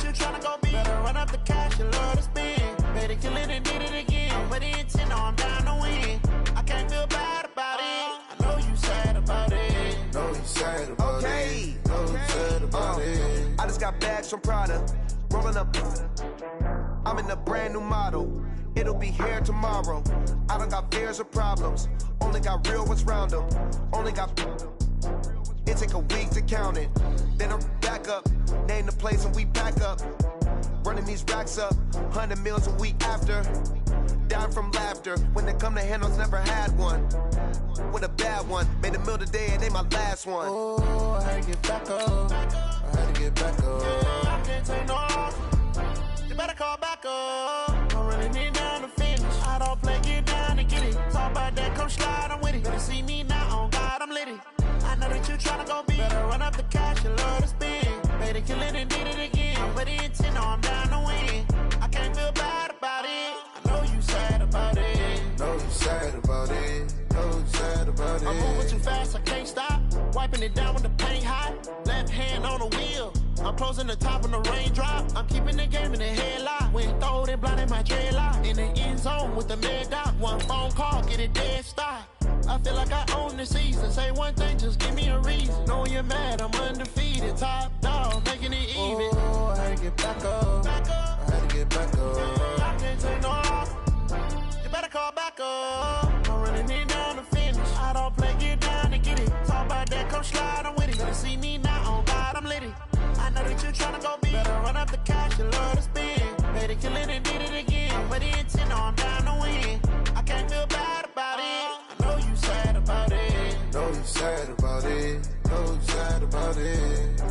that you tryna go be. Better run up the cash, you love to spend. Better kill it and did it again. But the intent, no, I'm down to win. I can't feel bad about it. I know you sad about it. Know you sad about it. Know you sad about it. I just got bags from Prada. Rolling up. I'm in a brand new model. It'll be here tomorrow. I don't got fears or problems. Only got real ones round them. Only got. It take a week to count it. Then I'm back up. Name the place and we pack up. Running these racks up. 100 meals a week after. Down from laughter. When they come to handles, never had one. With a bad one. Made a meal today and they my last one. Oh, I had to get back up. I had to get back up. Yeah, I can't take no off. You better call back up. I'm running it down to finish. I don't play, get down and get it. Talk about that, come slide, I'm with it. Better see me now, on God, I'm litty. I know that you tryna go be. Better run up the cash, you love to spend. Better kill it and did it again. But the intent, no, I'm down to win. I can't feel bad about it. I know you sad about it. Know you sad about it. Know you sad about it. I'm moving too fast, I can't stop. Wiping it down with the paint hot. Left hand on the wheel. I'm closing the top when the raindrop. I'm keeping the game in the headlock. When throwed and blinded my dreadlock. In the end zone with the mad dot. One phone call, get it dead stop. I feel like I own the season. Say one thing, just give me a reason. Know you're mad, I'm undefeated. Top dog, making it even. Oh, I had to get back up. I had to get back up. I can't take no off. You better call back up. I'm running it down to finish. I don't play, get down to get it. Talk about that, come slide, I'm with it. Better see me now, on God, I'm litty. I know that you tryna go be. Better run up the cash, you love to spend. Better kill it and did it again. But the intent, no, I'm down to win. I can't feel bad about it. I know you sad about it. Know you sad about it. Know you sad about it.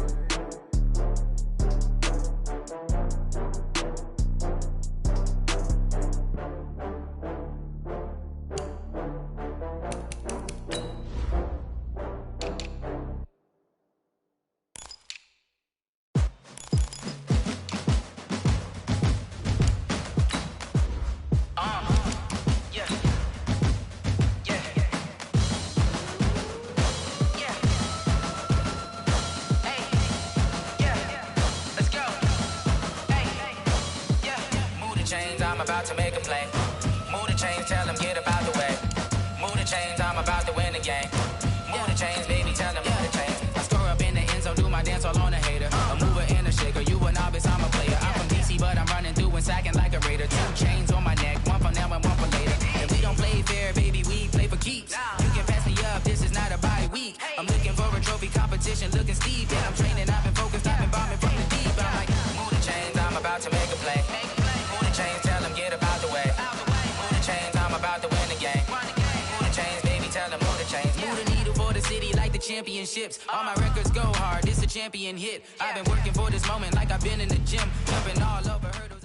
About to make a play. Move the chains, tell them get about the way. Move the chains, I'm about to win the game. Move the chains, baby, tell them move the chains. I score up in the end zone, do my dance all on a hater. A mover and a shaker, you a novice, I'm a player. I'm from DC, but I'm running through and sacking like a raider. 2 chains on my neck, one for now and one for later. If we don't play fair, baby, we play for keeps. You can pass me up, this is not a bye week. I'm looking for a trophy competition, looking steep. Yeah, I'm training, I've been focused, I've been bombing from the deep. I'm like, move the chains, I'm about to make a play. Move the chains, tell them get about the way. Move the chains, I'm about to win the game. Move the chains, baby, tell them move the chains. Move the needle for the city like the championships. All my records go hard, this a champion hit. I've been working for this moment like I've been in the gym. Jumping all over hurdles.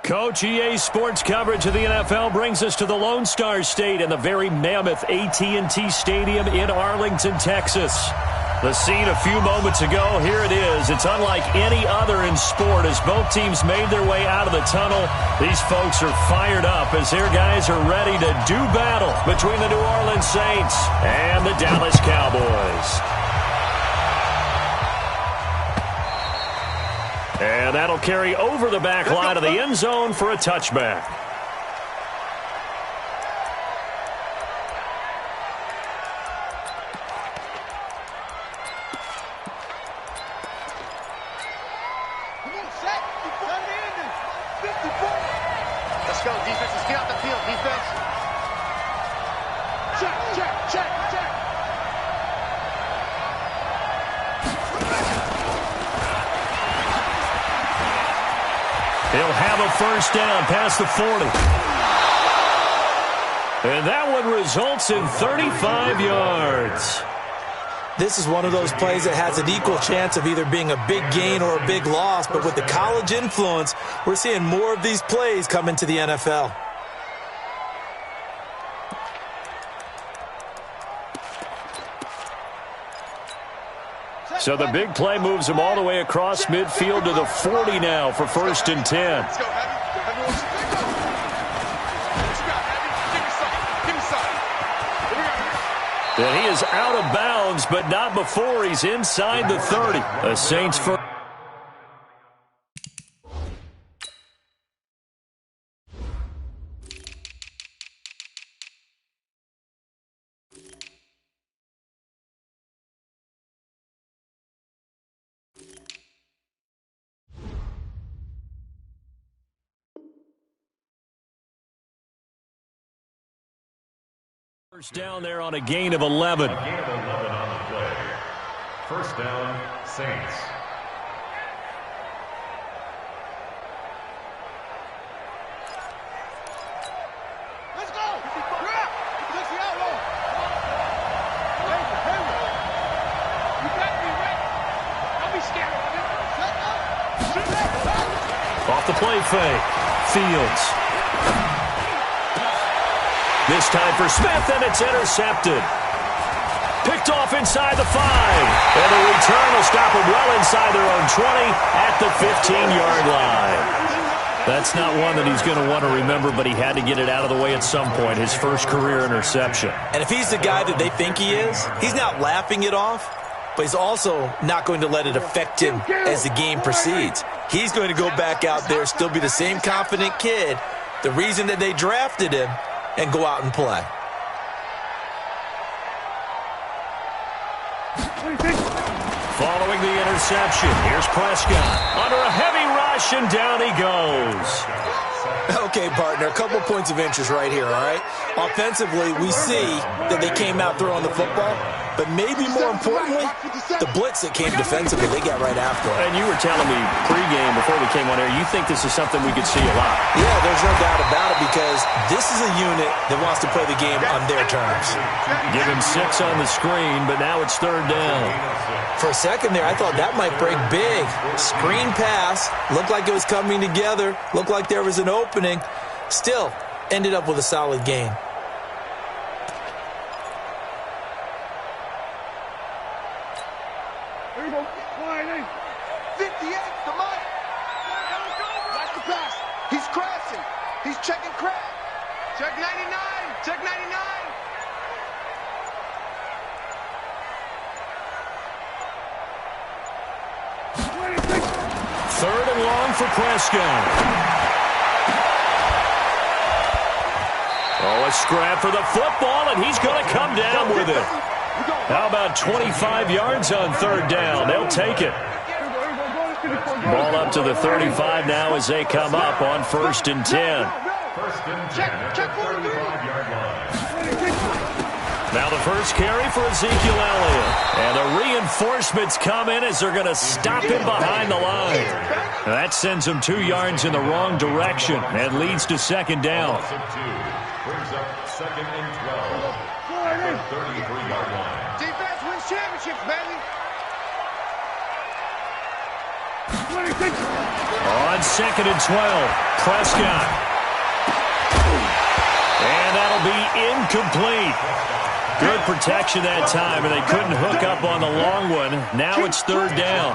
Coach, EA Sports coverage of the NFL brings us to the Lone Star State and the very mammoth AT&T Stadium in Arlington, Texas. The scene a few moments ago, here it is. It's unlike any other in sport as both teams made their way out of the tunnel. These folks are fired up as their guys are ready to do battle between the New Orleans Saints and the Dallas Cowboys. And that'll carry over the back line of the end zone for a touchback. Let's go, defense. Let's get out the field, defense. Check. He'll have a first down past the 40. And that one results in 35 yards. This is one of those plays that has an equal chance of either being a big gain or a big loss. But with the college influence, we're seeing more of these plays come into the NFL. So the big play moves him all the way across midfield to the 40 now for 1st and 10. Let's go, Heavy. What you got, Heavy? Give me some. Here we go. And he is out of bounds, but not before he's inside the 30. The Saints for... First down there on a gain of 11. A gain of 11 on the play. First down, Saints. Let's go! Grab! Let's see out low! You got me right. Don't be scared. Off the play fake. Fields. This time for Smith, and it's intercepted. Picked off inside the 5. And the return will stop them well inside their own 20 at the 15-yard line. That's not one that he's going to want to remember, but he had to get it out of the way at some point, his first career interception. And if he's the guy that they think he is, he's not laughing it off, but he's also not going to let it affect him as the game proceeds. He's going to go back out there, still be the same confident kid, the reason that they drafted him, and go out and play. Following the interception, here's Prescott. Under a heavy rush, and down he goes. Okay, partner, a couple points of interest right here, all right? Offensively, we see that they came out throwing the football, but maybe more importantly, the blitz that came defensively, they got right after it. And you were telling me pregame before we came on air, you think this is something we could see a lot. Yeah, there's no doubt about it, because this is a unit that wants to play the game on their terms. Give him 6 on the screen, but now it's third down. For a second there, I thought that might break big. Screen pass, looked like it was coming together, looked like there was an opening. Still, ended up with a solid gain. There you go. 58, the money. Watch the pass. He's crashing. He's checking crash. Check 99. Check 99. Third and long for Prescott. Oh, a scrap for the football, and he's going to come down with it. How about 25 yards on third down? They'll take it. Ball up to the 35 now as they come up on 1st and 10. First and 10 at the 35-yard line. Now the first carry for Ezekiel Elliott. And the reinforcements come in as they're going to stop him behind the line. Now that sends him 2 yards in the wrong direction and leads to second down. Brings up second and 12 at the 33-yard line. Defense wins championships, baby. On second and 12, Prescott. And that'll be incomplete. Good protection that time, and they couldn't hook up on the long one. Now it's third down.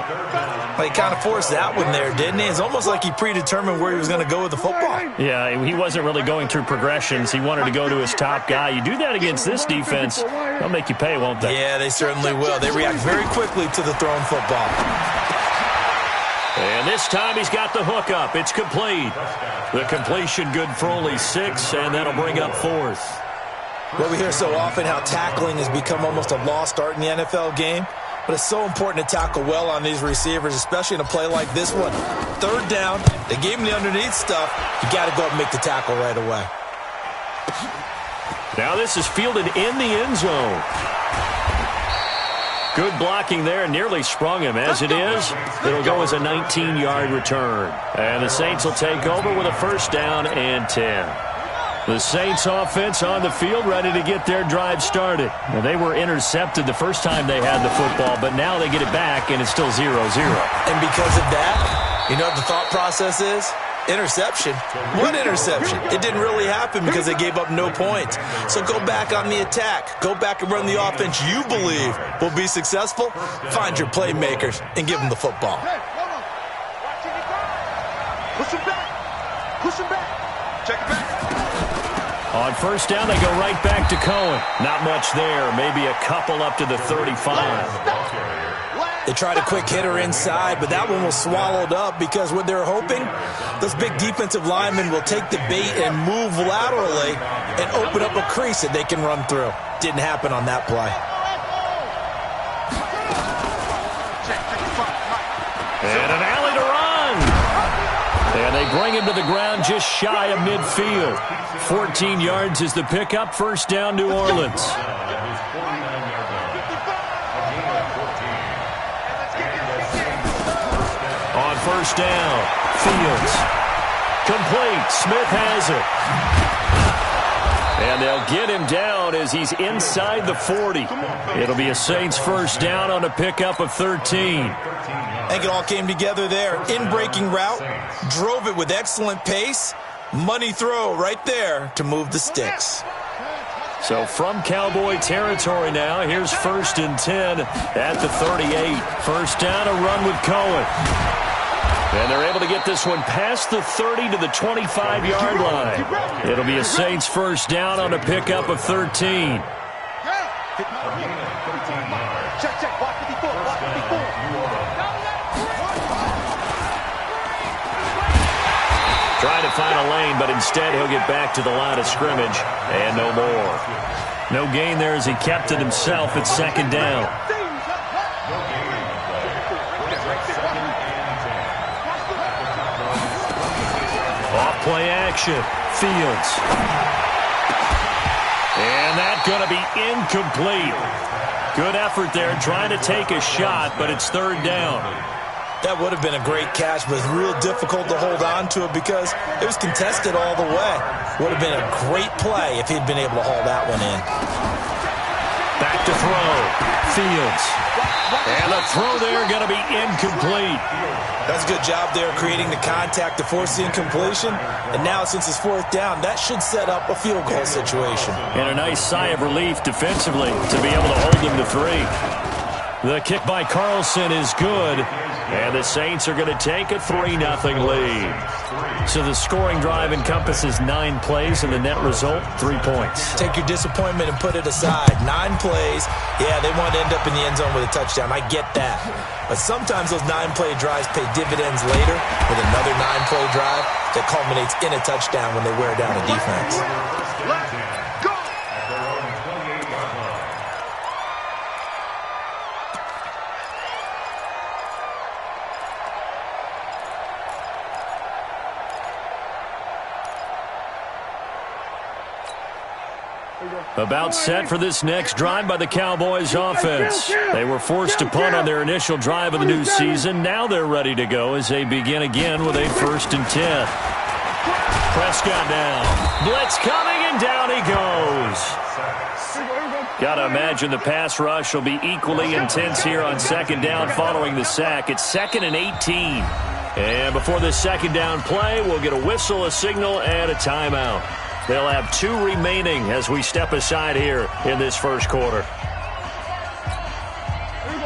Well, he kind of forced that one there, didn't he? It's almost like he predetermined where he was going to go with the football. Yeah, he wasn't really going through progressions. He wanted to go to his top guy. You do that against this defense, they'll make you pay, won't they? Yeah, they certainly will. They react very quickly to the thrown football. And this time he's got the hook up. It's complete. The completion good for only 6, and that'll bring up 4th. Well, we hear so often how tackling has become almost a lost art in the NFL game, but it's so important to tackle well on these receivers, especially in a play like this one. Third down, they gave him the underneath stuff. You got to go up and make the tackle right away. Now this is fielded in the end zone. Good blocking there, nearly sprung him. As it is, it'll go as a 19-yard return. And the Saints will take over with a first down and 10. The Saints offense on the field, ready to get their drive started. Now, they were intercepted the first time they had the football, but now they get it back, and it's still 0-0. And because of that, you know what the thought process is? Interception. One interception. It didn't really happen because they gave up no points. So go back on the attack. Go back and run the offense you believe will be successful. Find your playmakers and give them the football. Push him back. Push him back. Check it back. On first down, they go right back to Cohen. Not much there. Maybe a couple up to the 35. They tried a quick hitter inside, but that one was swallowed up because what they're hoping, those big defensive linemen will take the bait and move laterally and open up a crease that they can run through. Didn't happen on that play. And an alley to run. And they bring him to the ground just shy of midfield. 14 yards is the pickup. First down, New Orleans. On first down, Fields. Complete. Smith has it. And they'll get him down as he's inside the 40. It'll be a Saints first down on a pickup of 13. I think it all came together there. In-breaking route, drove it with excellent pace. Money throw right there to move the sticks. So from Cowboy territory now, here's 1st and 10 at the 38. First down, a run with Cohen. And they're able to get this one past the 30 to the 25-yard line. It'll be a Saints first down on a pickup of 13. Trying to find a lane, but instead he'll get back to the line of scrimmage and no more. No gain there as he kept it himself at second down. Off play action. Fields. And that's going to be incomplete. Good effort there trying to take a shot, but it's third down. That would have been a great catch, but it's real difficult to hold on to it because it was contested all the way. Would have been a great play if he'd been able to haul that one in. Back to throw. Fields. And the throw there going to be incomplete. That's a good job there creating the contact to force the incompletion. And now since it's fourth down, that should set up a field goal situation. And a nice sigh of relief defensively to be able to hold them to 3. The kick by Carlson is good. And the Saints are going to take a 3-0 lead. So the scoring drive encompasses 9 plays, and the net result, 3 points. Take your disappointment and put it aside. 9 plays. Yeah, they want to end up in the end zone with a touchdown. I get that. But sometimes those 9-play drives pay dividends later with another 9-play drive that culminates in a touchdown when they wear down a defense. About set for this next drive by the Cowboys offense. They were forced to punt on their initial drive of the new season. Now they're ready to go as they begin again with a 1st and 10. Prescott now. Blitz coming, and down he goes. Got to imagine the pass rush will be equally intense here on second down following the sack. It's 2nd and 18. And before this second down play, we'll get a whistle, a signal, and a timeout. They'll have 2 remaining as we step aside here in this first quarter.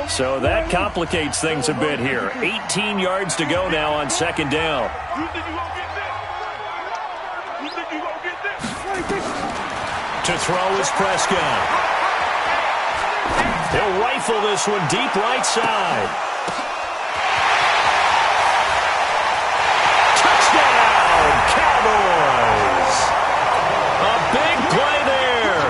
So that complicates things a bit here. 18 yards to go now on second down. To throw is Prescott. He'll rifle this one deep right side. Touchdown, Cowboys! A big play there.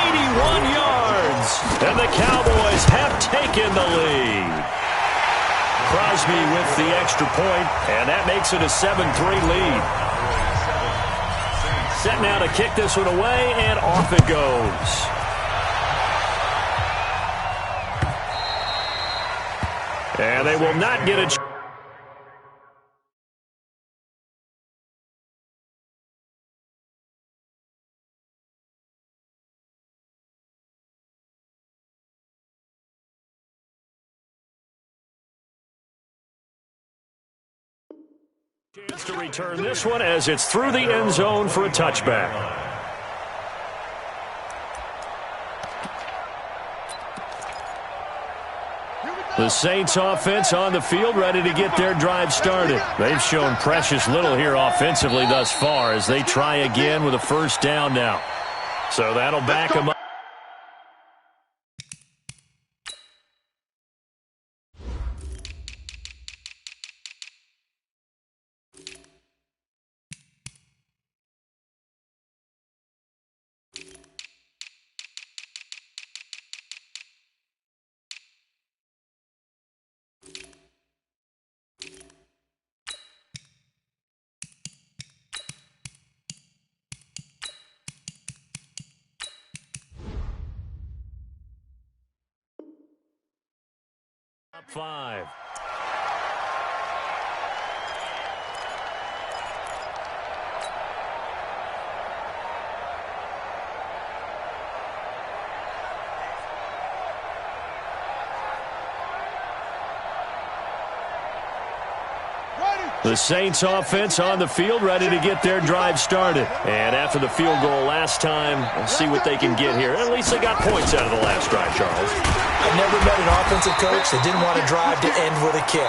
81 yards. And the Cowboys have taken the lead. Crosby with the extra point, and that makes it a 7-3 lead. Set now to kick this one away, and off it goes. And they will not get a chance. Chance to return this one as it's through the end zone for a touchback. The Saints offense on the field, ready to get their drive started. They've shown precious little here offensively thus far as they try again with a first down now. So that'll back them up. Up 5. The Saints offense on the field, ready to get their drive started. And after the field goal last time, we'll see what they can get here. At least they got points out of the last drive, Charles. I've never met an offensive coach that didn't want to drive to end with a kick.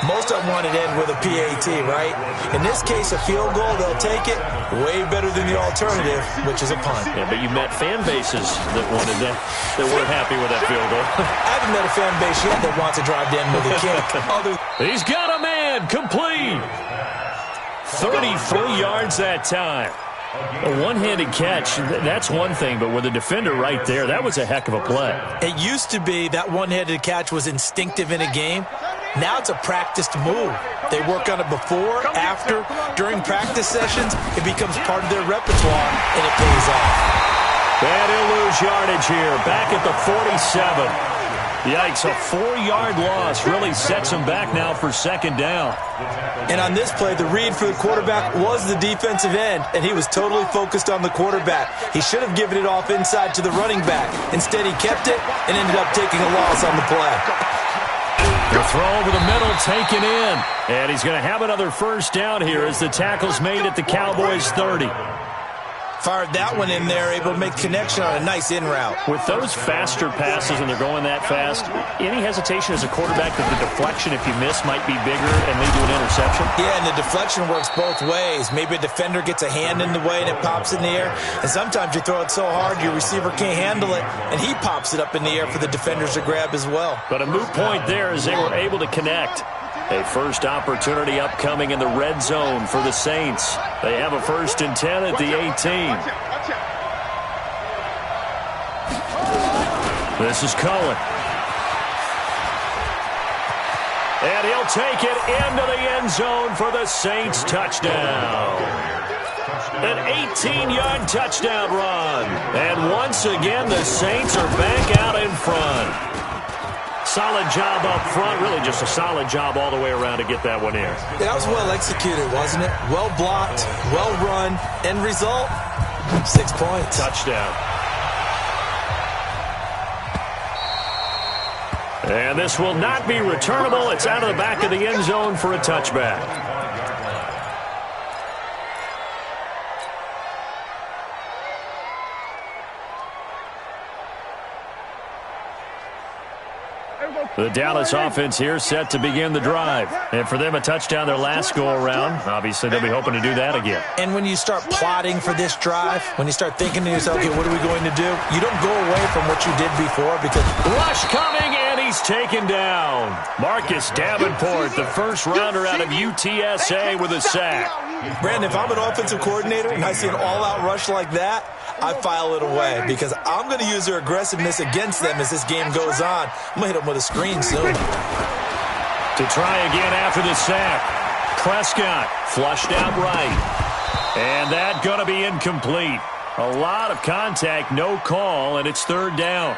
Most of them wanted to end with a PAT, right? In this case, a field goal, they'll take it. Way better than the alternative, which is a punt. Yeah, but you met fan bases that wanted that, that weren't happy with that field goal. I haven't met a fan base yet that wants to drive to end with a kick. He's got a man, complete. 33 yards that time. A one-handed catch, that's one thing, but with a defender right there, that was a heck of a play. It used to be that one-handed catch was instinctive in a game. Now it's a practiced move. They work on it before, after, during practice sessions. It becomes part of their repertoire, and it pays off. And he'll lose yardage here, back at the 47. Yikes, a 4-yard loss really sets him back now for second down. And on this play, the read for the quarterback was the defensive end, and he was totally focused on the quarterback. He should have given it off inside to the running back. Instead, he kept it and ended up taking a loss on the play. The throw over the middle taken in. And he's going to have another first down here as the tackle's made at the Cowboys' 30. Fired that one in there, able to make connection on a nice in route. With those faster passes and they're going that fast, any hesitation as a quarterback that the deflection, if you miss, might be bigger and lead to an interception? Yeah, and the deflection works both ways. Maybe a defender gets a hand in the way and it pops in the air. And sometimes you throw it so hard your receiver can't handle it, and he pops it up in the air for the defenders to grab as well. But a moot point there as they were able to connect. A first opportunity upcoming in the red zone for the Saints. They have a 1st and 10 at the 18. This is Cohen. And he'll take it into the end zone for the Saints touchdown. An 18-yard touchdown run. And once again, the Saints are back out in front. Solid job up front, really just a solid job all the way around to get that one in. That was well executed, wasn't it? Well blocked, well run. End result, 6 points. Touchdown. And this will not be returnable. It's out of the back of the end zone for a touchback. The Dallas offense here set to begin the drive. And for them, a touchdown their last go-around. Obviously, they'll be hoping to do that again. And when you start plotting for this drive, when you start thinking to yourself, okay, what are we going to do? You don't go away from what you did before because... Rush coming, and he's taken down. Marcus Davenport, the first rounder out of UTSA with a sack. Brandon, if I'm an offensive coordinator and I see an all-out rush like that, I file it away because I'm going to use their aggressiveness against them as this game goes on. I'm going to hit them with a screen soon. To try again after the sack. Prescott flushed out right. And that going to be incomplete. A lot of contact, no call, and it's 3rd down.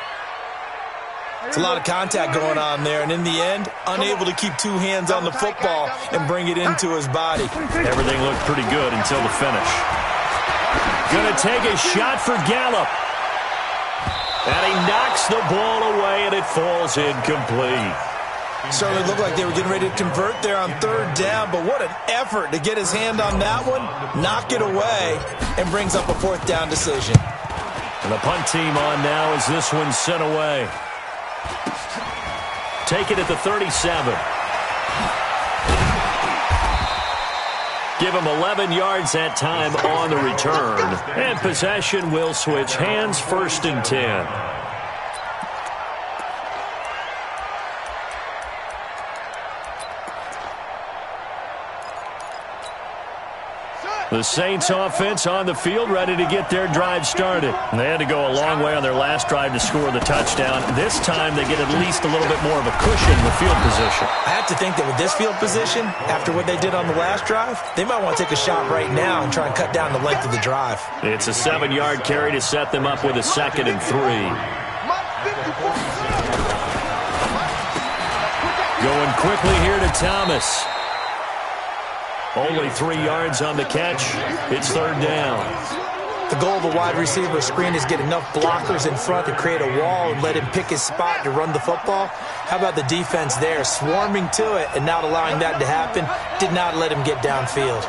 It's a lot of contact going on there, and in the end, unable to keep 2 hands on the football and bring it into his body. Everything looked pretty good until the finish. Going to take a shot for Gallup. And he knocks the ball away, and it falls incomplete. Certainly looked like they were getting ready to convert there on 3rd down, but what an effort to get his hand on that one, knock it away, and brings up a 4th down decision. And the punt team on now as this one's sent away. Take it at the 37. Give him 11 yards that time on the return. And possession will switch hands, 1st and 10. The Saints offense on the field, ready to get their drive started. And they had to go a long way on their last drive to score the touchdown. This time they get at least a little bit more of a cushion with field position. I have to think that with this field position, after what they did on the last drive, they might want to take a shot right now and try and cut down the length of the drive. It's a 7-yard carry to set them up with a 2nd and 3. Going quickly here to Thomas. Only 3 yards on the catch. It's 3rd down. The goal of a wide receiver screen is get enough blockers in front to create a wall and let him pick his spot to run the football. How about the defense there, swarming to it and not allowing that to happen? Did not let him get downfield.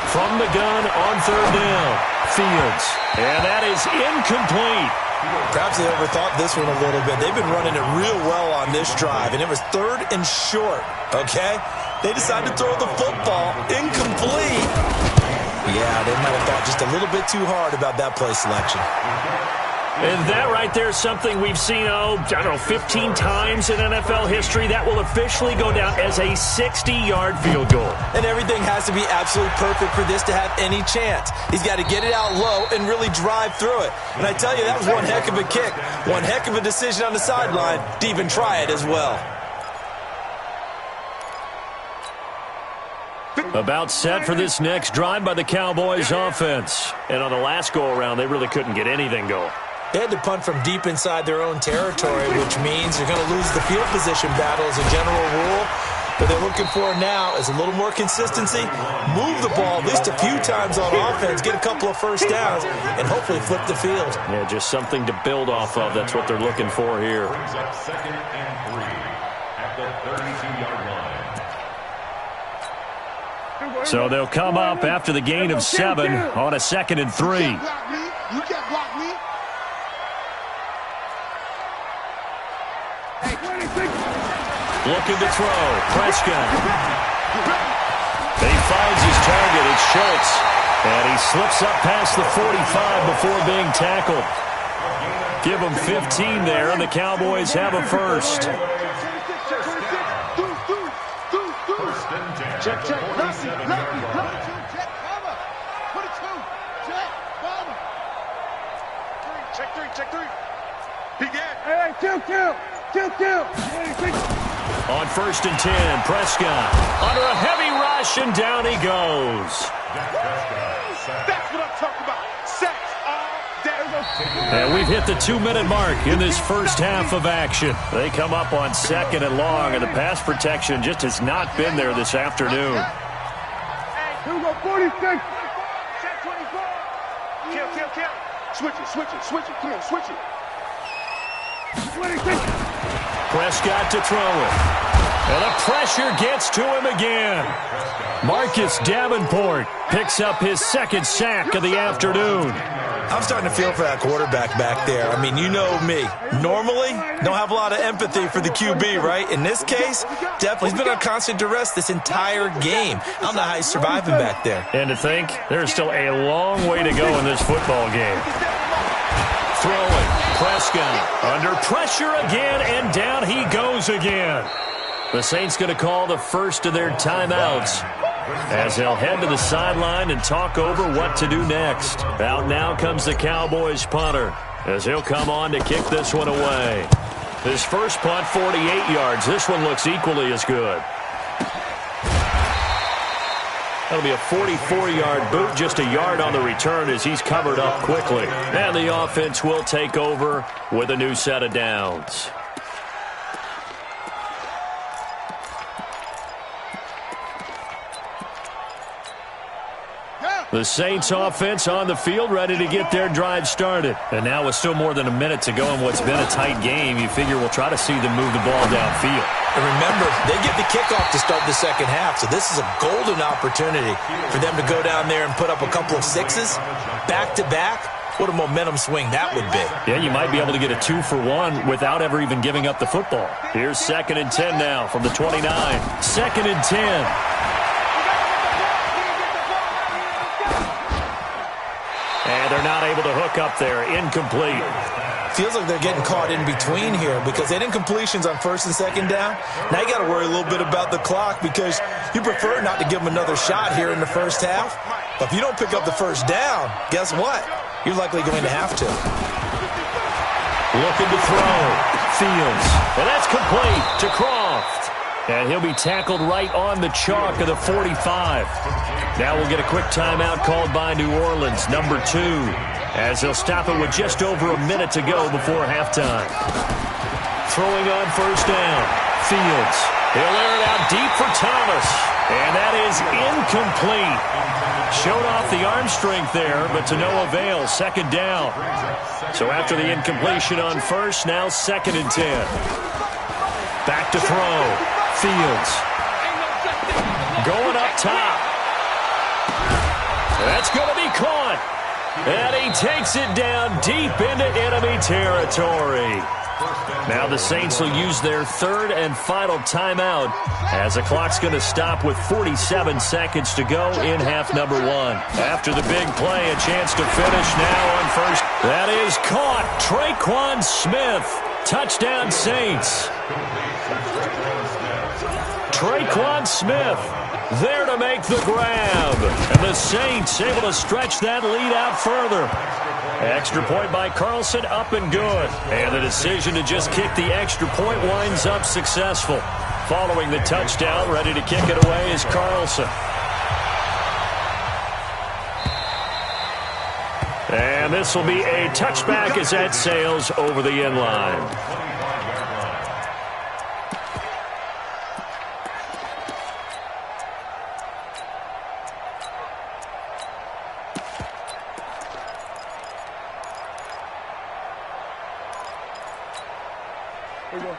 From the gun on 3rd down. Fields. And that is incomplete. Perhaps they overthought this one a little bit. They've been running it real well on this drive, and it was 3rd and short, okay? They decided to throw the football incomplete. Yeah, they might have thought just a little bit too hard about that play selection. And that right there is something we've seen, 15 times in NFL history. That will officially go down as a 60-yard field goal. And everything has to be absolutely perfect for this to have any chance. He's got to get it out low and really drive through it. And I tell you, that was one heck of a kick. One heck of a decision on the sideline to even try it as well. About set for this next drive by the Cowboys offense. And on the last go-around, they really couldn't get anything going. They had to punt from deep inside their own territory, which means you're going to lose the field position battle as a general rule. What they're looking for now is a little more consistency, move the ball at least a few times on offense, get a couple of first downs, and hopefully flip the field. Yeah, just something to build off of. That's what they're looking for here. Brings up 2nd and 3 at the 32-yard line. So they'll come up after the gain of 7 on a 2nd and 3. You can't block me. Looking to throw. Prescott. He finds his target. It's Schultz. And he slips up past the 45 before being tackled. Give him 15 there, and the Cowboys have a first. Check. Check 3. He got. Hey, kill. On 1st and 10, Prescott under a heavy rush, and down he goes. That's what I'm talking about. Sacks all day. And we've hit the 2-minute mark in this first half of action. They come up on 2nd and long, and the pass protection just has not been there this afternoon. Here we go, 46. Check 24. Kill. Switch it. Come on, switch it. 26. Prescott to throw it. And the pressure gets to him again. Marcus Davenport picks up his 2nd sack of the afternoon. I'm starting to feel for that quarterback back there. I mean, you know me. Normally, don't have a lot of empathy for the QB, right? In this case, definitely. He's been on constant duress this entire game. I don't know how he's surviving back there. And to think, there's still a long way to go in this football game. Throwing. Prescott under pressure again, and down he goes again. The Saints going to call the first of their timeouts as they'll head to the sideline and talk over what to do next. Out now comes the Cowboys punter as he'll come on to kick this one away. His first punt, 48 yards. This one looks equally as good. That'll be a 44-yard boot, just a yard on the return as he's covered up quickly. And the offense will take over with a new set of downs. The Saints offense on the field ready to get their drive started. And now with still more than a minute to go in what's been a tight game, you figure we'll try to see them move the ball downfield. And remember, they get the kickoff to start the second half, so this is a golden opportunity for them to go down there and put up a couple of sixes back-to-back What a momentum swing that would be. Yeah, you might be able to get a 2-for-1 without ever even giving up the football. Here's 2nd and 10 now from the 29. 2nd and 10. And they're not able to hook up there. Incomplete. Feels like they're getting caught in between here because they had incompletions on 1st and 2nd down. Now you got to worry a little bit about the clock because you prefer not to give them another shot here in the first half. But if you don't pick up the 1st down, guess what? You're likely going to have to. Looking to throw. Fields. And that's complete to Croft. And he'll be tackled right on the chalk of the 45. Now we'll get a quick timeout called by New Orleans, number 2, as they'll stop it with just over a minute to go before halftime. Throwing on 1st down. Fields. He'll air it out deep for Thomas. And that is incomplete. Showed off the arm strength there, but to no avail. 2nd down. So after the incompletion on 1st, now 2nd and 10. Back to throw. Fields. Going up top. That's going to be caught. And he takes it down deep into enemy territory. Now the Saints will use their 3rd and final timeout as the clock's going to stop with 47 seconds to go in half number 1. After the big play, a chance to finish now on 1st. That is caught. Traquan Smith. Touchdown Saints. Traquan Smith there to make the grab. And the Saints able to stretch that lead out further. Extra point by Carlson, up and good. And the decision to just kick the extra point winds up successful. Following the touchdown, ready to kick it away is Carlson. And this will be a touchback as that sails over the end line.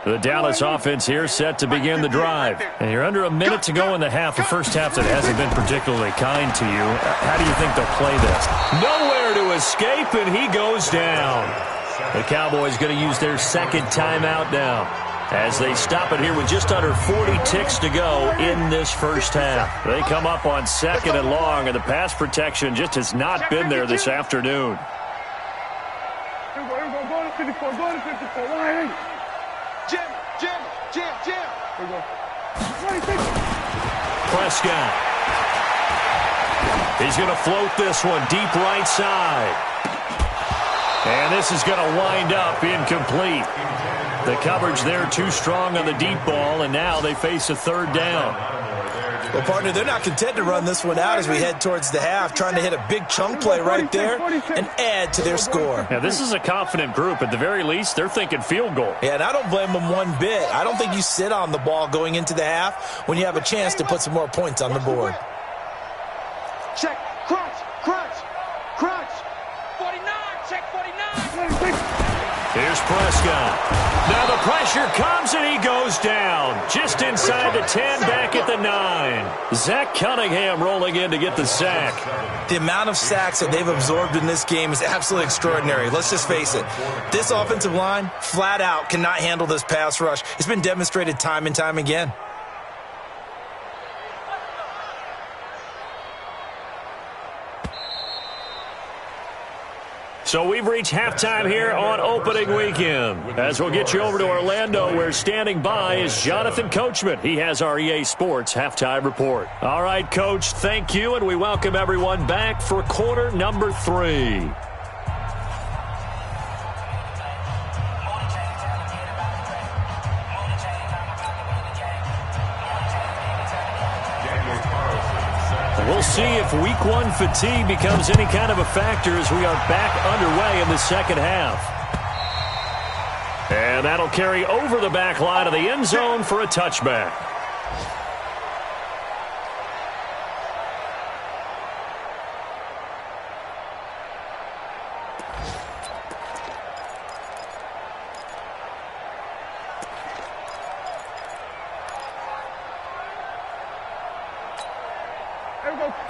The Dallas offense here set to begin the drive. And you're under a minute to go in the half, a first half that hasn't been particularly kind to you. How do you think they'll play this? Nowhere to escape, and he goes down. The Cowboys going to use their 2nd timeout now as they stop it here with just under 40 ticks to go in this first half. They come up on 2nd and long, and the pass protection just has not been there this afternoon. Prescott. He's going to float this one deep right side. And this is going to wind up incomplete. The coverage there too strong on the deep ball, and now they face a 3rd down. Well, partner, they're not content to run this one out as we head towards the half, trying to hit a big chunk play right there and add to their score. Yeah, this is a confident group. At the very least, they're thinking field goal. Yeah, and I don't blame them one bit. I don't think you sit on the ball going into the half when you have a chance to put some more points on the board. Check, crunch, crunch, crunch. 49, check 49. Here's Prescott. Now the pressure comes and he goes down. Just inside the 10, back at the 9. Zach Cunningham rolling in to get the sack. The amount of sacks that they've absorbed in this game is absolutely extraordinary. Let's just face it. This offensive line, flat out, cannot handle this pass rush. It's been demonstrated time and time again. So we've reached halftime here on opening weekend. As we'll get you over to Orlando, where standing by is Jonathan Coachman. He has our EA Sports halftime report. All right, Coach, thank you, and we welcome everyone back for quarter number 3. We'll see if week 1 fatigue becomes any kind of a factor as we are back underway in the second half. And that'll carry over the back line of the end zone for a touchback.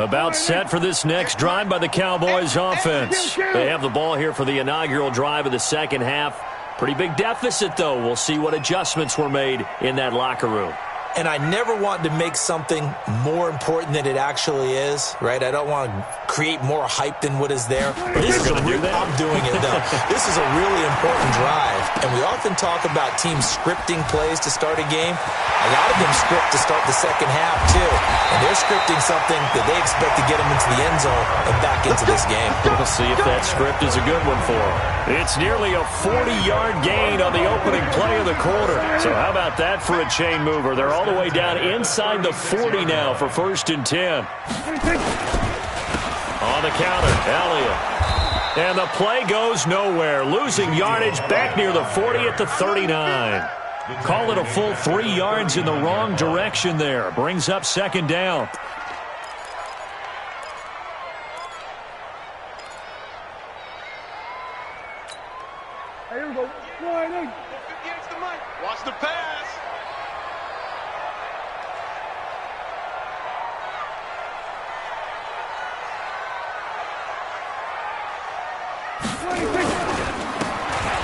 About set for this next drive by the Cowboys offense. They have the ball here for the inaugural drive of the second half. Pretty big deficit, though. We'll see what adjustments were made in that locker room. And I never want to make something more important than it actually is, right? I don't want to create more hype than what is there. But this is I'm doing it, though. This is a really important drive. And we often talk about teams scripting plays to start a game. A lot of them script to start the second half, too. And they're scripting something that they expect to get them into the end zone and back into this game. We'll see if that script is a good one for them. It's nearly a 40-yard gain on the opening play of the quarter. So how about that for a chain mover? They're all the way down inside the 40 now for 1st and 10. On the counter, Elliott. And the play goes nowhere. Losing yardage back near the 40 at the 39. Call it a full 3 yards in the wrong direction there. Brings up 2nd down. Here we go. Watch the pass.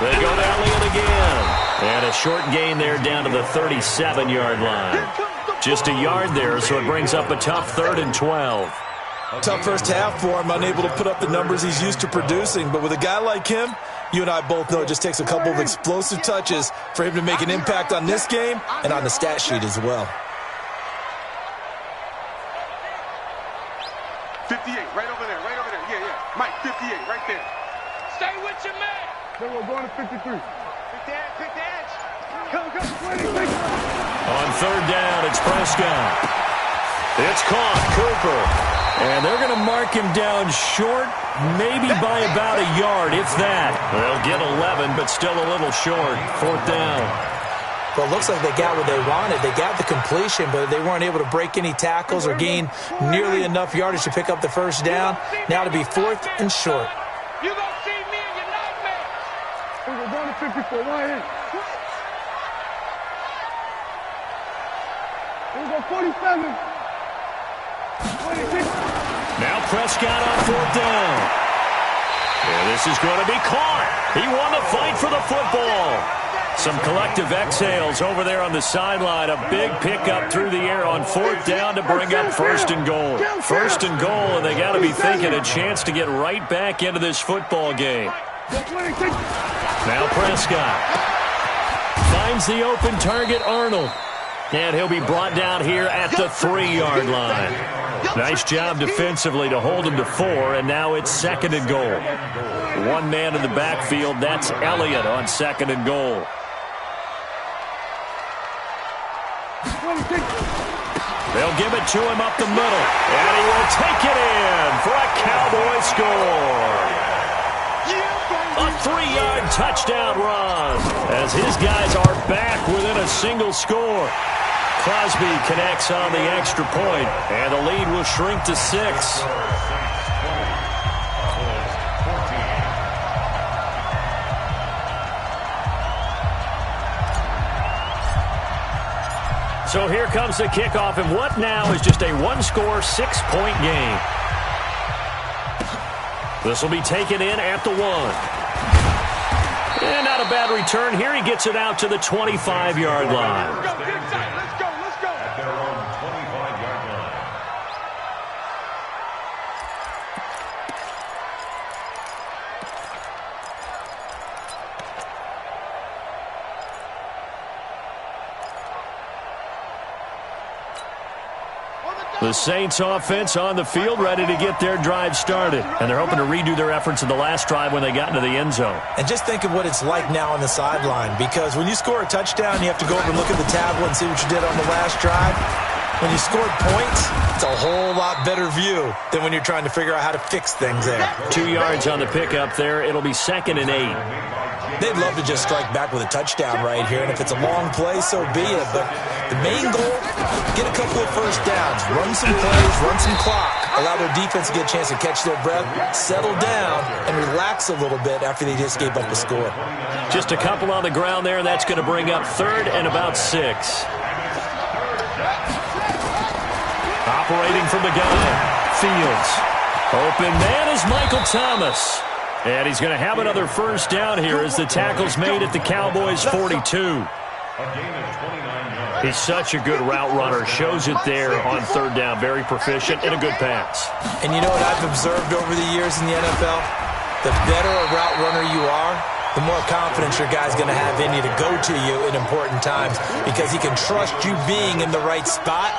They go to Elliott again. And a short gain there down to the 37-yard line. Just a yard there, so it brings up a tough 3rd and 12. Tough first half for him, unable to put up the numbers he's used to producing. But with a guy like him, you and I both know it just takes a couple of explosive touches for him to make an impact on this game and on the stat sheet as well. 58, right over there, right over there. Yeah, yeah. Mike, 58, right there. Stay with your man. Then we're going to 53. Pick the edge. Go. On 3rd down, it's Prescott. It's caught, Cooper. And they're going to mark him down short, maybe by about a yard, if that. They'll get 11, but still a little short. 4th down. Well, it looks like they got what they wanted. They got the completion, but they weren't able to break any tackles or gain nearly enough yardage to pick up the 1st down. Now to be 4th and short. You gonna see me in your nightmare. We're going to 54, right here. We're going 47. 26. Now Prescott on 4th down. Yeah, this is going to be caught. He won the fight for the football. Some collective exhales over there on the sideline. A big pickup through the air on 4th down to bring up 1st and goal. 1st and goal, and they got to be thinking a chance to get right back into this football game. Now Prescott finds the open target, Arnold. And he'll be brought down here at the 3-yard line. Nice job defensively to hold him to 4, and now it's 2nd and goal. One man in the backfield, that's Elliott on 2nd and goal. They'll give it to him up the middle, and he will take it in for a Cowboy score. A 3-yard touchdown run as his guys are back within a single score. Crosby connects on the extra point, and the lead will shrink to 6. So here comes the kickoff, and what now is just a 1-score, 6-point game. This will be taken in at the 1. And not a bad return here. He gets it out to the 25-yard line. Let's go. At their own 25-yard line. The Saints offense on the field, ready to get their drive started. And they're hoping to redo their efforts in the last drive when they got into the end zone. And just think of what it's like now on the sideline, because when you score a touchdown, you have to go over and look at the tablet and see what you did on the last drive. When you scored points, it's a whole lot better view than when you're trying to figure out how to fix things there. 2 yards on the pickup there. It'll be 2nd and 8. They'd love to just strike back with a touchdown right here, and if it's a long play, so be it. But the main goal, get a couple of 1st downs, run some plays, run some clock, allow their defense to get a chance to catch their breath, settle down, and relax a little bit after they just gave up a score. Just a couple on the ground there. That's going to bring up 3rd and about 6. Operating from the gun, Fields. Open man is Michael Thomas. And he's going to have another first down here as the tackle's made at the Cowboys' 42. He's such a good route runner. Shows it there on third down. Very proficient and a good pass. And you know what I've observed over the years in the NFL? The better a route runner you are, the more confidence your guy's going to have in you to go to you in important times because he can trust you being in the right spot,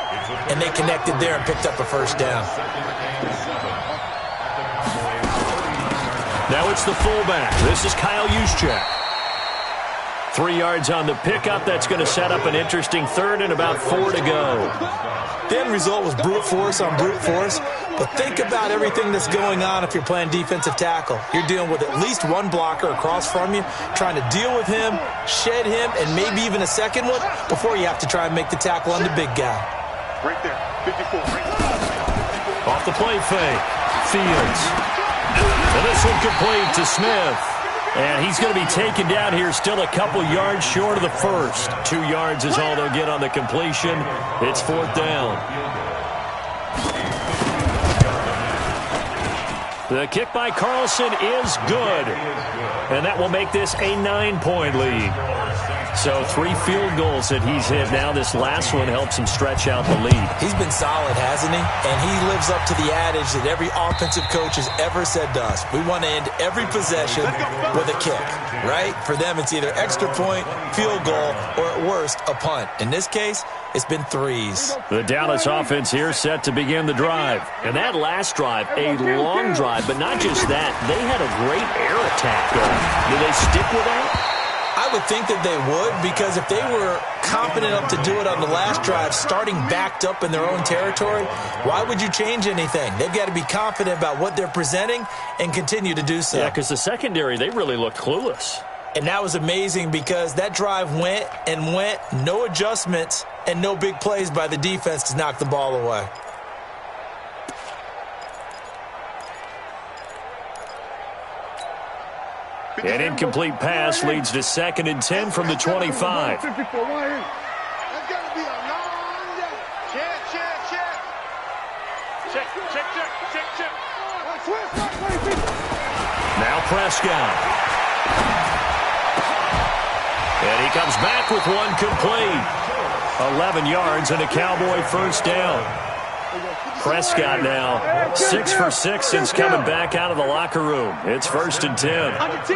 and they connected there and picked up a first down. Now it's the fullback. This is Kyle Juszczyk. 3 yards on the pickup. That's going to set up an interesting third and about 4 to go. The end result was brute force on brute force, but think about everything that's going on if you're playing defensive tackle. You're dealing with at least one blocker across from you, trying to deal with him, shed him, and maybe even a second one before you have to try and make the tackle on the big guy. Right there, 54. Right. Off the play fake. Fields. And this one complete to Smith. And he's going to be taken down here still a couple yards short of the first. 2 yards is all they'll get on the completion. It's 4th down. The kick by Carlson is good. And that will make this a 9-point lead. So 3 field goals that he's hit now. This last one helps him stretch out the lead. He's been solid, hasn't he? And he lives up to the adage that every offensive coach has ever said to us. We want to end every possession with a kick, right? For them, it's either extra point, field goal, or at worst, a punt. In this case, it's been 3s. The Dallas offense here set to begin the drive. And that last drive, a long drive, but not just that. They had a great air attack going. Do they stick with that? I would think that they would, because if they were confident enough to do it on the last drive, starting backed up in their own territory, why would you change anything? They've got to be confident about what they're presenting and continue to do so. Yeah, because the secondary, they really looked clueless. And that was amazing because that drive went and went, no adjustments and no big plays by the defense to knock the ball away. An incomplete pass leads to 2nd and 10 from the 25. That's got to be a long day. Check. Now Prescott. And he comes back with one complete. 11 yards and a Cowboy first down. Prescott now 6 for 6 since coming back out of the locker room. It's 1st and 10. Under 10.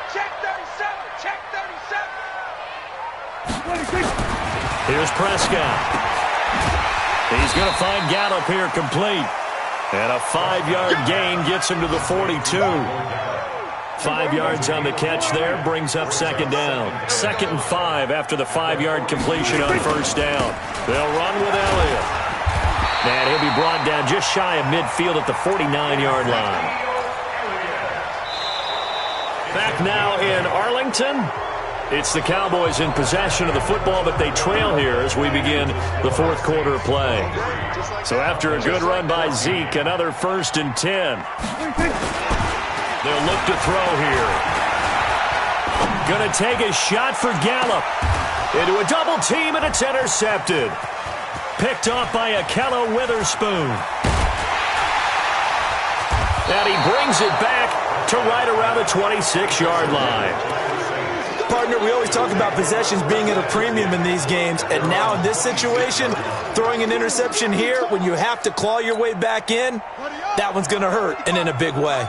Check 37. Here's Prescott. He's going to find Gallup here complete. And a 5-yard gain gets him to the 42. 5 yards on the catch there brings up 2nd down. 2nd and 5 after the 5-yard completion on 1st down. They'll run with Elliott. And he'll be brought down just shy of midfield at the 49-yard line. Back now in Arlington. It's the Cowboys in possession of the football, but they trail here as we begin the 4th quarter play. So after a good run by Zeke, another 1st and 10. They'll look to throw here. Going to take a shot for Gallup. Into a double team, and it's intercepted. Picked off by Akello Witherspoon. And he brings it back to right around the 26-yard line. Partner, we always talk about possessions being at a premium in these games, and now in this situation, throwing an interception here when you have to claw your way back in, that one's going to hurt, and in a big way.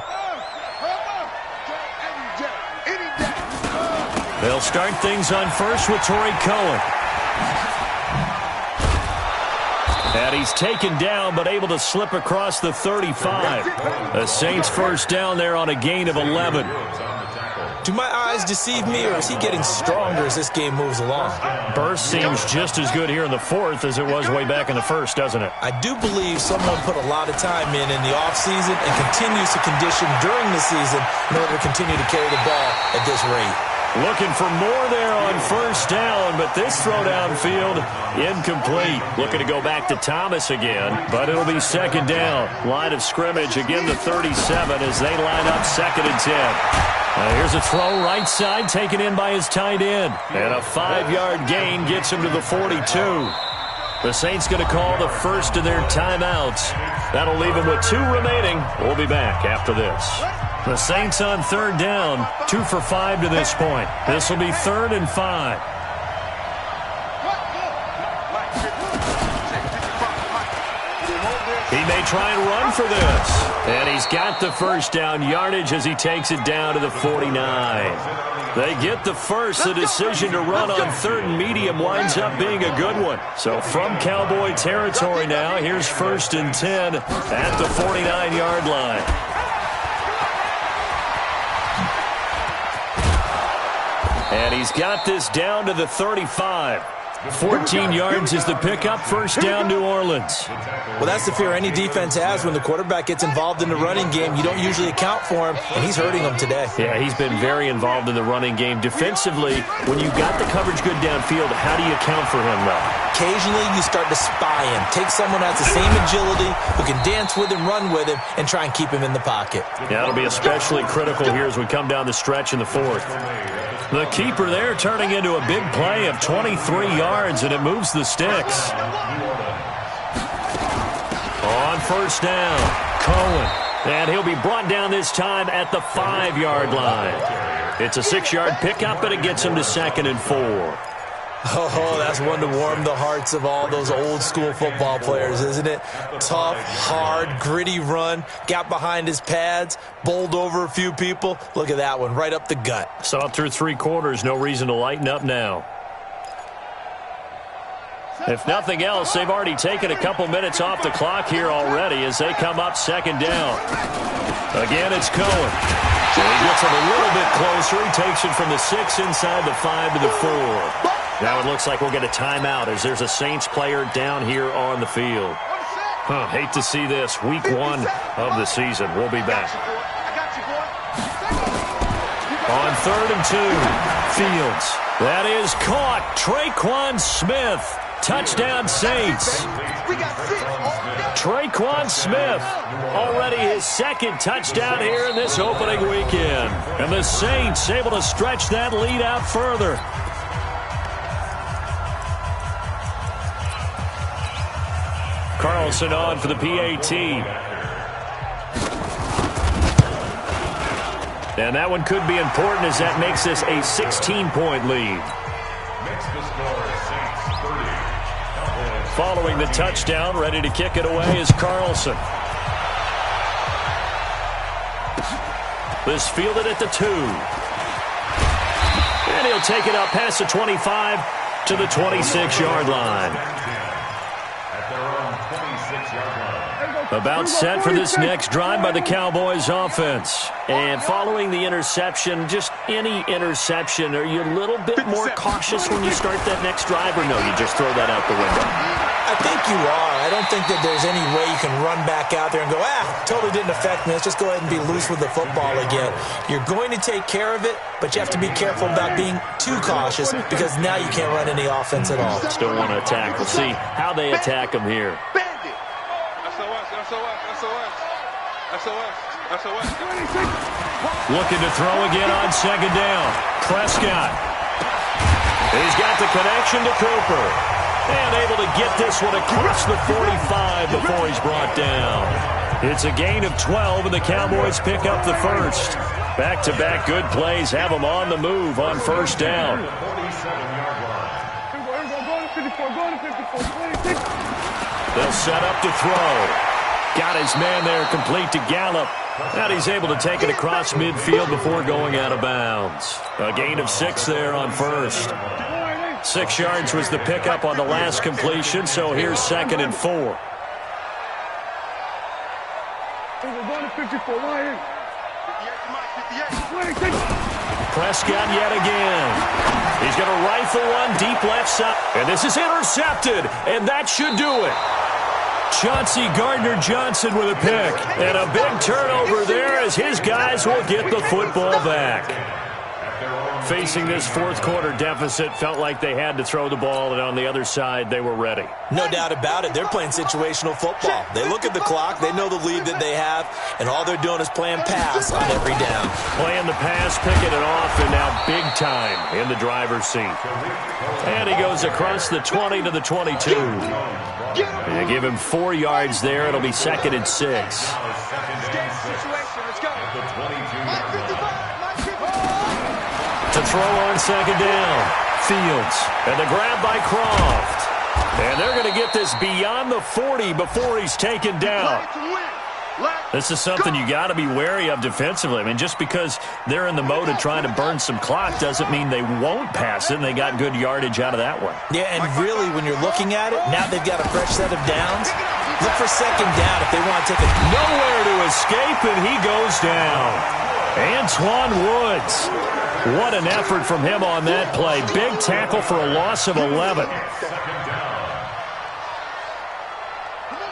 They'll start things on first with Torrey Cohen. And he's taken down, but able to slip across the 35. The Saints first down there on a gain of 11. Do my eyes deceive me, or is he getting stronger as this game moves along? Burst seems just as good here in the 4th as it was way back in the 1st, doesn't it? I do believe someone put a lot of time in the offseason and continues to condition during the season in order to continue to carry the ball at this rate. Looking for more there on first down, but this throw downfield incomplete. Looking to go back to Thomas again, but it'll be 2nd down. Line of scrimmage, again the 37 as they line up 2nd and 10. Here's a throw right side taken in by his tight end. And a 5-yard gain gets him to the 42. The Saints going to call the first of their timeouts. That'll leave them with 2 remaining. We'll be back after this. The Saints on third down, 2 for 5 to this point. This will be 3rd and 5. He may try and run for this. And he's got the first down yardage as he takes it down to the 49. They get the first. The decision to run on 3rd and medium winds up being a good one. So from Cowboy territory now, here's 1st and 10 at the 49-yard line. And he's got this down to the 35. 14 yards is the pickup. First down, New Orleans. Well, that's the fear any defense has when the quarterback gets involved in the running game. You don't usually account for him, and he's hurting them today. Yeah, he's been very involved in the running game. Defensively, when you got the coverage good downfield, how do you account for him, though? Occasionally, you start to spy him. Take someone who has the same agility, who can dance with him, run with him, and try and keep him in the pocket. Yeah, that'll be especially critical here as we come down the stretch in the 4th. The keeper there turning into a big play of 23 yards, and it moves the sticks. On first down, Cohen. And he'll be brought down this time at the 5-yard line. It's a 6-yard pickup, and it gets him to 2nd and 4. Oh, that's one to warm the hearts of all those old-school football players, isn't it? Tough, hard, gritty run, got behind his pads, bowled over a few people. Look at that one, right up the gut. Saw it through 3 quarters, no reason to lighten up now. If nothing else, they've already taken a couple minutes off the clock here already as they come up 2nd down. Again, it's Cohen. So he gets it a little bit closer. He takes it from the 6 inside the 5 to the 4. Now it looks like we'll get a timeout as there's a Saints player down here on the field. Hate to see this. Week 1 of the season. We'll be back. On 3rd and 2, Fields. That is caught. Traquan Smith. Touchdown Saints. Traquan Smith, already his 2nd touchdown here in this opening weekend. And the Saints able to stretch that lead out further. Carlson on for the PAT. And that one could be important as that makes this a 16-point lead. Following the touchdown, ready to kick it away is Carlson. This fielded at the 2. And he'll take it up past the 25 to the 26-yard line. About set for this next drive by the Cowboys offense. And following the interception, just any interception, are you a little bit more cautious when you start that next drive, or no, you just throw that out the window? I think you are. I don't think that there's any way you can run back out there and go, totally didn't affect me. Let's just go ahead and be loose with the football again. You're going to take care of it, but you have to be careful about being too cautious because now you can't run any offense at all. Still want to attack. We'll see how they attack them here. Looking to throw again on 2nd down. Prescott. He's got the connection to Cooper. And able to get this one across the 45 before he's brought down. It's a gain of 12, and the Cowboys pick up the first. Back-to-back good plays have them on the move on first down. They'll set up to throw. Got his man there complete to Gallup. And he's able to take it across midfield before going out of bounds. A gain of 6 there on first. 6 yards was the pickup on the last completion, so here's 2nd and 4. Prescott yet again. He's going to rifle one deep left side. And this is intercepted, and that should do it. Chauncey Gardner-Johnson with a pick. And a big turnover there as his guys will get the football back. Facing this fourth quarter deficit, felt like they had to throw the ball, and on the other side, they were ready. No doubt about it. They're playing situational football. They look at the clock, they know the lead that they have, and all they're doing is playing pass on every down. Playing the pass, picking it off, and now big time in the driver's seat. And he goes across the 20 to the 22. They give him 4 yards there. It'll be 2nd and 6. To throw on 2nd down. Fields. And the grab by Croft. And they're going to get this beyond the 40 before he's taken down. This is something you got to be wary of defensively. I mean, just because they're in the mode of trying to burn some clock doesn't mean they won't pass it, and they got good yardage out of that one. Yeah, and really, when you're looking at it, now they've got a fresh set of downs. Look for 2nd down if they want to take it. Nowhere to escape, and he goes down. Antoine Woods. What an effort from him on that play. Big tackle for a loss of 11.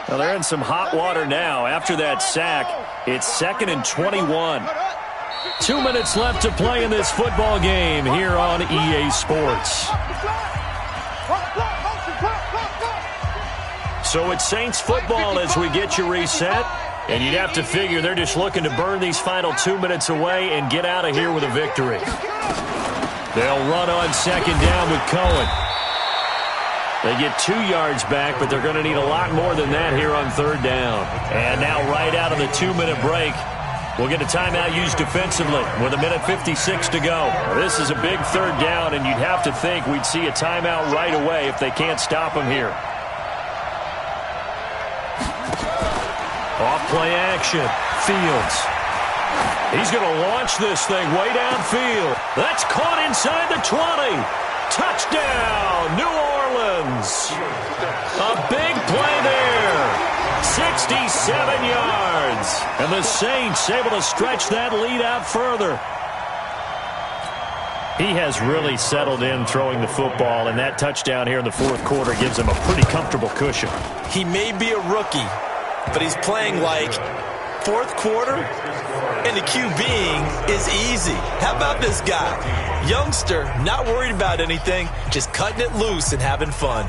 Well, they're in some hot water now. After that sack, it's 2nd and 21. 2 minutes left to play in this football game here on EA Sports. So it's Saints football as we get you reset. And you'd have to figure they're just looking to burn these final 2 minutes away and get out of here with a victory. They'll run on 2nd down with Cohen. They get 2 yards back, but they're going to need a lot more than that here on 3rd down. And now right out of the 2-minute break, we'll get a timeout used defensively with 1:56 to go. This is a big 3rd down, and you'd have to think we'd see a timeout right away if they can't stop them here. Off play action. Fields. He's going to launch this thing way downfield. That's caught inside the 20. Touchdown, New Orleans. A big play there. 67 yards. And the Saints able to stretch that lead out further. He has really settled in throwing the football, and that touchdown here in the fourth quarter gives him a pretty comfortable cushion. He may be a rookie, but he's playing like fourth quarter, and the QBing is easy. How about this guy? Youngster, not worried about anything, just cutting it loose and having fun.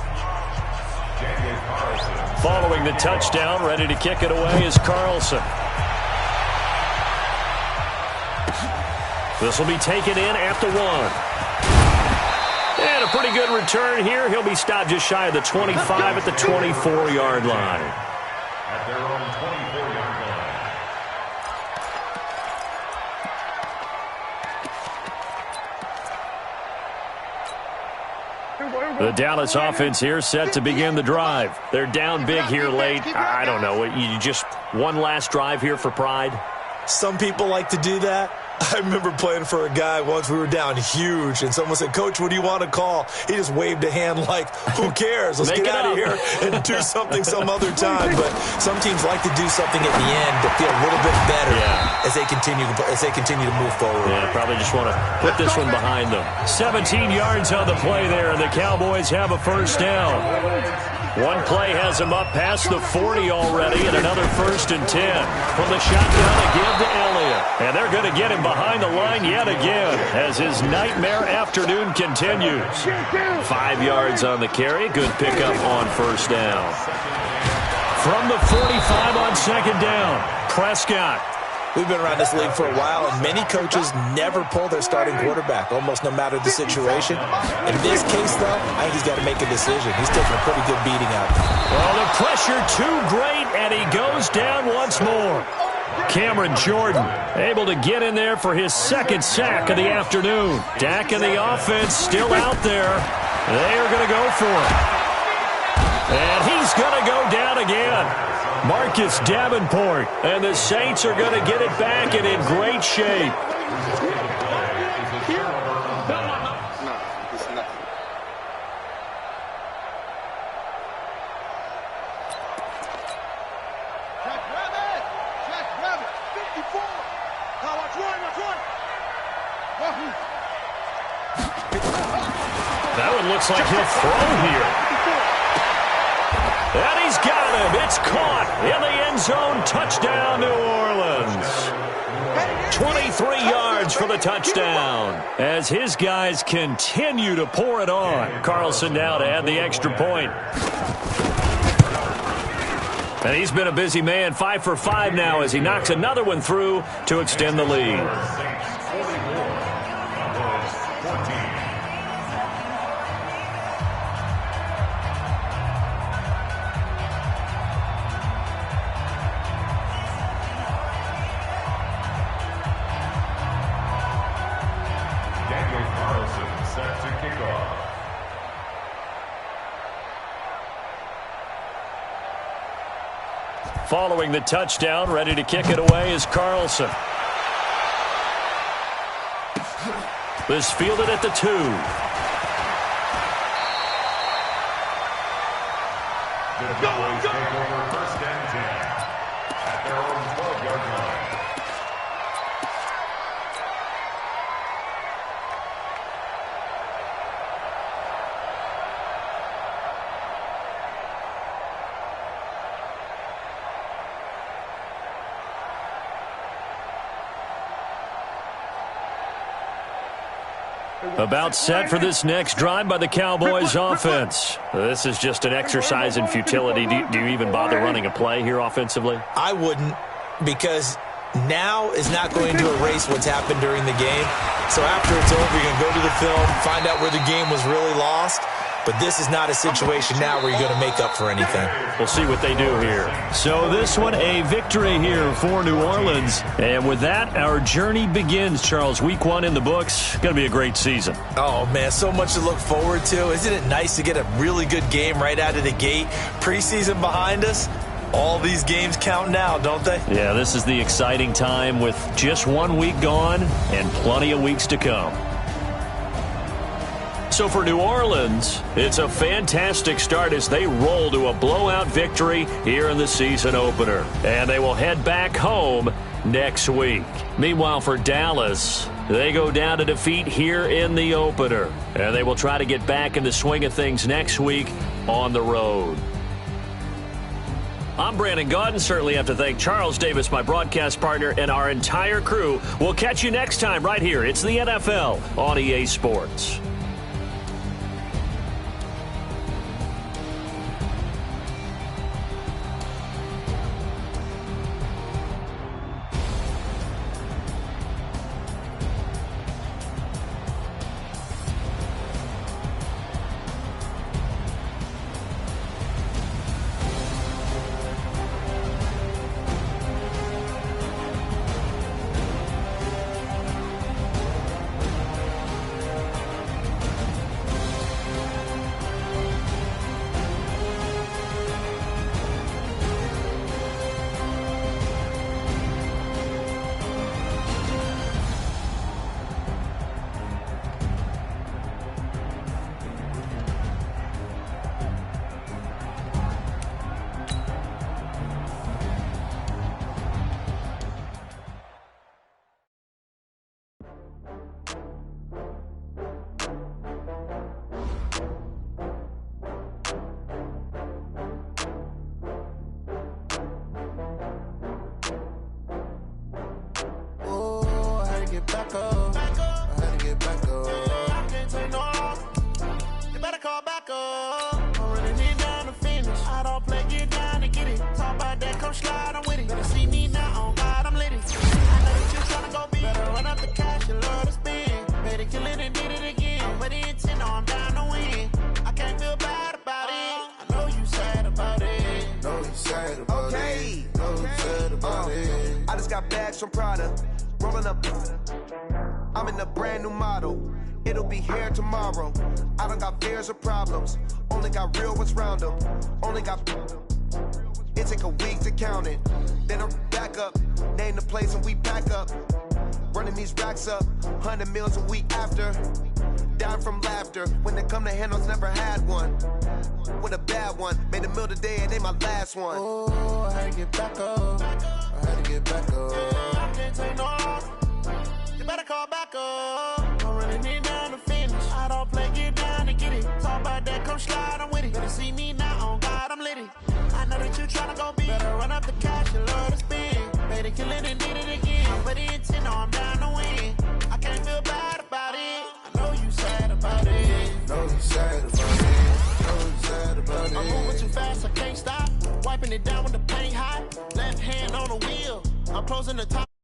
Following the touchdown, ready to kick it away is Carlson. This will be taken in at the 1. And a pretty good return here. He'll be stopped just shy of the 25 at the 24-yard line. At their own 24-yard line. The Dallas offense here set to begin the drive. They're down big here late. I don't know. You just one last drive here for pride? Some people like to do that. I remember playing for a guy once. We were down huge, and someone said, "Coach, what do you want to call?" He just waved a hand like, "Who cares? Let's get out of here and do something some other time." But some teams like to do something at the end to feel a little bit better as they continue to move forward. Yeah, probably just want to put this one behind them. 17 yards on the play there, and the Cowboys have a first down. One play has him up past the 40 already, and another 1st and 10. From the shotgun, a give to Elliott. And they're going to get him behind the line yet again as his nightmare afternoon continues. 5 yards on the carry. Good pickup on first down. From the 45 on 2nd down, Prescott. We've been around this league for a while, and many coaches never pull their starting quarterback, almost no matter the situation. In this case, though, I think he's got to make a decision. He's taking a pretty good beating out of him. Well, the pressure too great, and he goes down once more. Cameron Jordan able to get in there for his 2nd sack of the afternoon. Dak and the offense still out there. They are going to go for it. And he's going to go down again. Marcus Davenport, and the Saints are going to get it back and in great shape. That one looks like he'll throw here. And he's got him. It's caught in the end zone. Touchdown, New Orleans. 23 yards for the touchdown. As his guys continue to pour it on. Carlson now to add the extra point. And he's been a busy man, 5 for 5 now as he knocks another one through to extend the lead. Set to kick off. Following the touchdown, ready to kick it away is Carlson. This fielded at the 2. The Cowboys take over 1st and 10 at their own 12-yard line. About set for this next drive by the Cowboys offense. This is just an exercise in futility. Do you even bother running a play here offensively? I wouldn't, because now is not going to erase what's happened during the game. So after it's over, you're going to go to the film, find out where the game was really lost. But this is not a situation now where you're going to make up for anything. We'll see what they do here. So this one, a victory here for New Orleans. And with that, our journey begins, Charles. Week 1 in the books. Going to be a great season. Oh, man, so much to look forward to. Isn't it nice to get a really good game right out of the gate? Preseason behind us. All these games count now, don't they? Yeah, this is the exciting time with just 1 week gone and plenty of weeks to come. So for New Orleans, it's a fantastic start as they roll to a blowout victory here in the season opener. And they will head back home next week. Meanwhile, for Dallas, they go down to defeat here in the opener. And they will try to get back in the swing of things next week on the road. I'm Brandon Gaudin. Certainly have to thank Charles Davis, my broadcast partner, and our entire crew. We'll catch you next time right here. It's the NFL on EA Sports. Back up. I had to get back up. I can't take no loss. You better call back up. I'm running it down to finish. I don't play, get down to get it. Talk about that, come slide, I'm with it. Better see me now, on God, I'm lit it. I know that you tryna go big. Better run up the cash, you love to spend. Better kill it and did it again. But the intent, no, I'm down to win. I can't feel bad about it. I know you sad about it. Know you sad about it. Know you sad about it. I just got bags from Prada. Rolling up, I'm in a brand new model. It'll be here tomorrow. I don't got fears or problems. Only got real ones round them. Only got. It take a week to count it. Then I'm back up. Name the place and we pack up. Running these racks up. 100 meals a week after. Down from laughter. When they come to handles, never had one. With a bad one. Made a meal today and they my last one. Oh, I had to get back up. I had to get back up. I can't take no loss. You better call back up. I'm running it down to finish. I don't play, get down to get it. Talk about that, come slide, I'm with it. Better see me now, on God, I'm lit it. I know that you tryna go big. Better run up the cash, you love to spend. Better kill it and did it again. But the intent, no, I'm Wiping it down with the paint hot. Left hand on the wheel. I'm closing the top.